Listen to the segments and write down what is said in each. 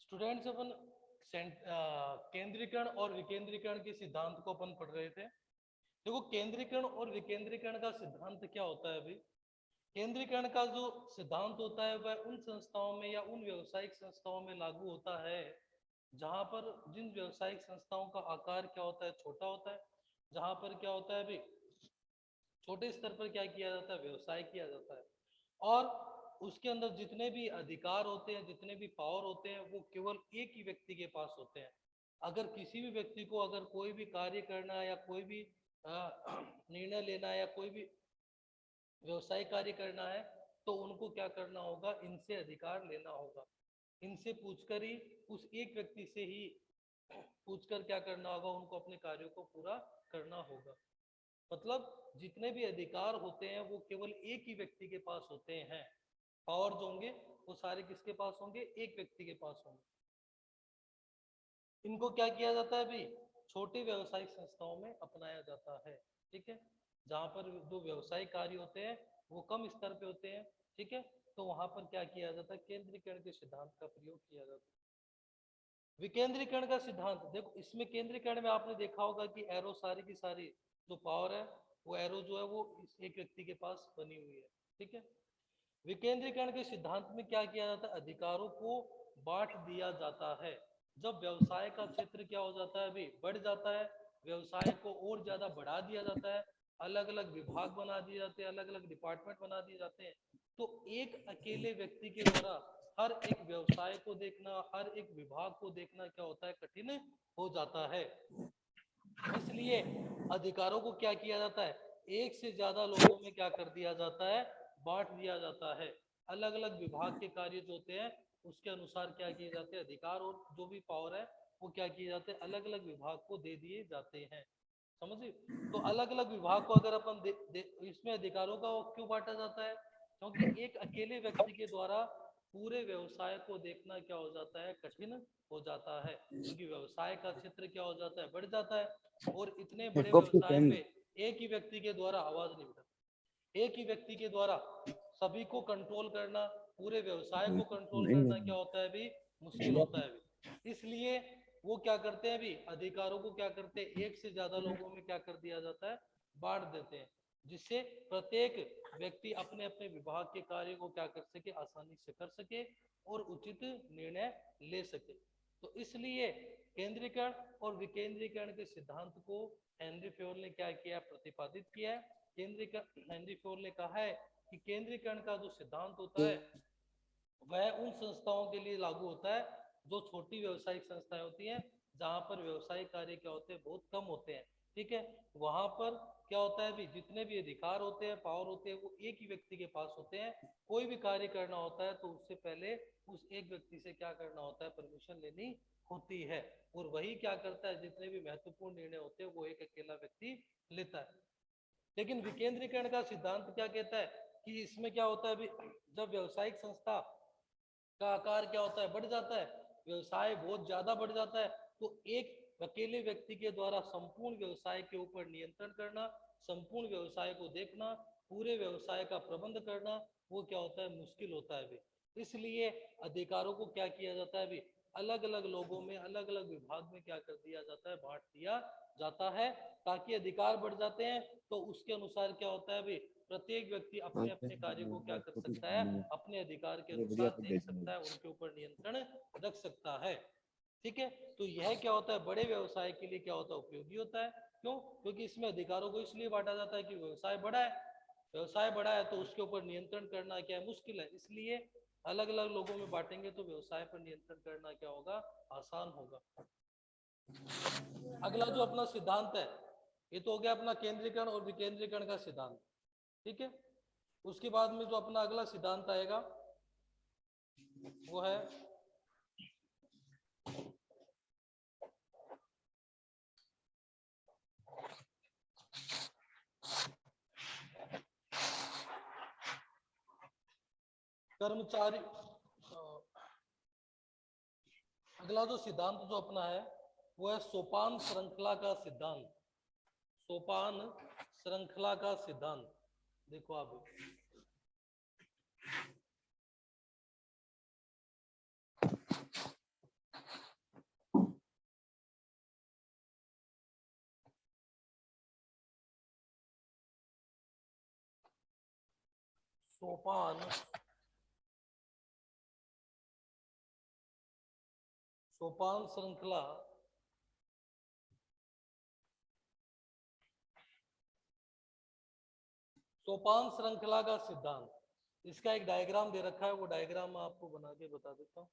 Students अपन केंद्रीकरण और विकेंद्रीकरण के सिद्धांत को अपन पढ़ रहे थे। देखो केंद्रीकरण और विकेंद्रीकरण का सिद्धांत क्या होता है अभी। केंद्रीकरण का जो सिद्धांत होता है वह उन संस्थाओं में या उन व्यवसायिक संस्थाओं में लागू होता है जहां पर जिन व्यवसायिक संस्थाओं का आकार क्या होता है, छोटा होता है। जहां पर क्या होता है अभी, छोटे स्तर पर क्या किया जाता है, व्यवसाय किया जाता है। और उसके अंदर जितने भी अधिकार होते हैं, जितने भी पावर होते हैं, वो केवल एक ही व्यक्ति के पास होते हैं। अगर किसी भी व्यक्ति को अगर कोई भी कार्य करना है या कोई भी निर्णय लेना है या कोई भी व्यवसायिक कार्य करना है, तो उनको क्या करना होगा, इनसे अधिकार लेना होगा। इनसे पूछकर ही, उस एक व्यक्ति से ही पूछकर क्या करना होगा, उनको अपने कार्यों को पूरा करना होगा। मतलब जितने भी अधिकार होते हैं वो केवल एक ही व्यक्ति के पास होते हैं। पावर जो होंगे वो सारे किसके पास होंगे, एक व्यक्ति के पास होंगे। इनको क्या किया जाता है अभी, छोटे व्यवसायिक संस्थाओं में अपनाया जाता है। ठीक है, जहां पर जो व्यवसायिक कार्य होते हैं वो कम स्तर पे होते हैं। ठीक है, तो वहां पर क्या किया जाता है, केंद्रीकरण के सिद्धांत का प्रयोग किया जाता है। विकेंद्रीकरण का सिद्धांत देखो, इसमें केंद्रीकरण में आपने देखा होगा कि एरो सारी की सारी जो पावर है, वो एरो जो है वो इस एक व्यक्ति के पास बनी हुई है। ठीक है, विकेंद्रीकरण के सिद्धांत में क्या किया जाता है, अधिकारों को बांट दिया जाता है। जब व्यवसाय का क्षेत्र क्या हो जाता है अभी, बढ़ जाता है, व्यवसाय को और ज्यादा बढ़ा दिया जाता है, अलग अलग विभाग बना दिए जाते हैं, अलग अलग डिपार्टमेंट बना दिए जाते हैं, तो एक अकेले व्यक्ति के द्वारा हर एक व्यवसाय को देखना, हर एक विभाग को देखना क्या होता है, कठिन हो जाता है। इसलिए अधिकारों को क्या किया जाता है, एक से ज्यादा लोगों में क्या कर दिया जाता है, बांट दिया जाता है। अलग अलग विभाग के कार्य जो होते हैं उसके अनुसार क्या किए जाते हैं, अधिकार और जो भी पावर है वो क्या किए जाते हैं, अलग अलग विभाग को दे दिए जाते हैं। समझिए, तो अलग अलग विभाग को अगर अपन इसमें अधिकारों का क्यों बांटा जाता है, क्योंकि एक अकेले व्यक्ति के द्वारा पूरे व्यवसाय को देखना क्या हो जाता है, कठिन हो जाता है। क्योंकि व्यवसाय का क्षेत्र क्या हो जाता है, बढ़ जाता है, और इतने बड़े व्यवसाय पे एक ही व्यक्ति के द्वारा आवाज नहीं उठा, एक ही व्यक्ति के द्वारा सभी को कंट्रोल करना, पूरे व्यवसाय को कंट्रोल करना क्या होता है अभी, मुश्किल होता है अभी। इसलिए वो क्या करते हैं अभी, अधिकारों को क्या करते हैं, एक से ज्यादा लोगों में क्या कर दिया जाता है, बांट देते हैं, जिससे प्रत्येक व्यक्ति अपने अपने विभाग के कार्य को क्या कर सके, आसानी से कर सके और उचित निर्णय ले सके। तो इसलिए केंद्रीकरण और विकेंद्रीकरण के सिद्धांत को हेनरी फ्योल ने क्या किया, प्रतिपादित किया है। केंद्रीकरण, हेनरी फ्योल ने कहा है कि केंद्रीकरण का जो सिद्धांत होता है वह उन संस्थाओं के लिए लागू होता है जो छोटी व्यवसायिक संस्थाएं होती हैं, जहां पर व्यवसायिक कार्य क्या होते हैं, बहुत कम होते हैं। ठीक है, वहां पर क्या होता है भी, जितने भी अधिकार होते हैं, पावर होते हैं, वो एक ही व्यक्ति के पास होते हैं। कोई भी कार्य करना होता है तो उससे पहले उस एक व्यक्ति से क्या करना होता है, परमिशन लेनी होती है। और वही क्या करता है, जितने भी महत्वपूर्ण निर्णय होते हैं वो एक अकेला व्यक्ति लेता है। लेकिन विकेंद्रीकरण का सिद्धांत क्या कहता है कि इसमें क्या होता है अभी, जब व्यवसायिक संस्था का आकार क्या होता है, बढ़ जाता है, व्यवसाय बहुत ज्यादा बढ़ जाता है, तो एक अकेले व्यक्ति के द्वारा संपूर्ण व्यवसाय के ऊपर नियंत्रण करना, संपूर्ण व्यवसाय को देखना, पूरे व्यवसाय का प्रबंध करना, वो क्या होता है, मुश्किल होता है अभी। इसलिए अधिकारों को क्या किया जाता है अभी, अलग अलग लोगों में, अलग अलग विभाग में क्या कर दिया जाता है, बांट दिया जाता है, ताकि अधिकार बढ़ जाते हैं। तो उसके अनुसार क्या होता है अभी, प्रत्येक व्यक्ति अपने अपने कार्य को क्या कर सकता है, अपने अधिकार के अनुसार देख सकता है, उनके ऊपर नियंत्रण रख सकता है। ठीक है, तो यह क्या होता है, बड़े व्यवसाय के लिए क्या होता है, उपयोगी होता है। क्यों, क्योंकि इसमें अधिकारों को इसलिए बांटा जाता है कि व्यवसाय बड़ा है, व्यवसाय बड़ा है तो उसके ऊपर नियंत्रण करना क्या है, मुश्किल है। इसलिए अलग अलग लोगों में बांटेंगे तो व्यवसाय पर नियंत्रण करना क्या होगा, आसान होगा। अगला जो अपना सिद्धांत है, ये तो हो गया अपना केंद्रीकरण और विकेंद्रीकरण का सिद्धांत। ठीक है, उसके बाद में जो अपना अगला सिद्धांत आएगा वो है कर्मचारी। अगला जो सिद्धांत जो अपना है वो है सोपान श्रृंखला का सिद्धांत। सोपान श्रृंखला का सिद्धांत, देखो आप, सोपान श्रृंखला सोपान श्रृंखला का सिद्धांत, इसका एक डायग्राम दे रखा है, वो डायग्राम मैं आपको बना के बता देता हूँ।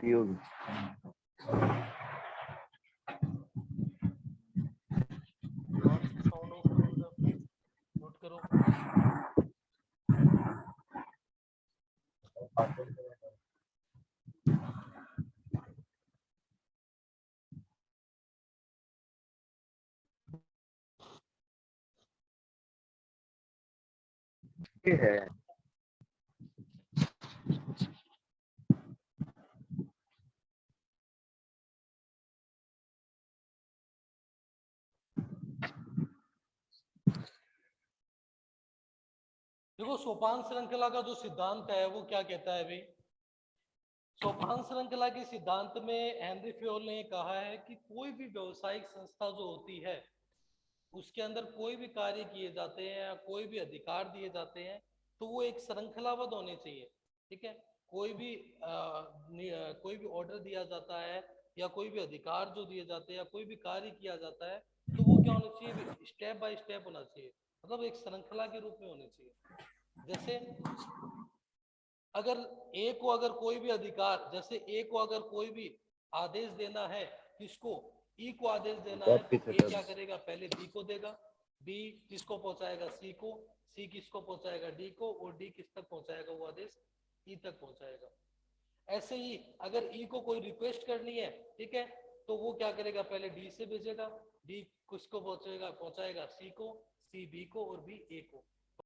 योग साउंड ऑफ करो, नोट करो। है देखो सोपान श्रृंखला का जो सिद्धांत है वो क्या कहता है भाई, सोपान श्रृंखला के सिद्धांत में हेनरी फ्योल ने कहा है कि कोई भी व्यावसायिक संस्था जो होती है उसके अंदर कोई भी कार्य किए जाते हैं या कोई भी अधिकार दिए जाते हैं तो वो एक श्रृंखलाबद्ध होने चाहिए। ठीक है, कोई भी ऑर्डर दिया जाता है या कोई भी अधिकार जो दिए जाते हैं या कोई भी कार्य किया जाता है तो वो क्या होना चाहिए, स्टेप बाय स्टेप होना चाहिए, मतलब एक श्रृंखला के रूप में होने चाहिए। जैसे अगर ए को अगर कोई भी अधिकार, जैसे ए को अगर कोई भी आदेश देना है, किसको, ई को आदेश देना है, तो ए क्या करेगा, पहले बी को देगा, बी किसको पहुंचाएगा, सी को, सी किसको पहुंचाएगा, डी को, और डी किस तक पहुंचाएगा, वो आदेश ई तक पहुंचाएगा। ऐसे ही अगर ई को कोई रिक्वेस्ट करनी है, ठीक है, तो वो क्या करेगा, पहले डी से भेजेगा, डी किसको पहुंचाएगा सी को, सी बी को, और बी ए को।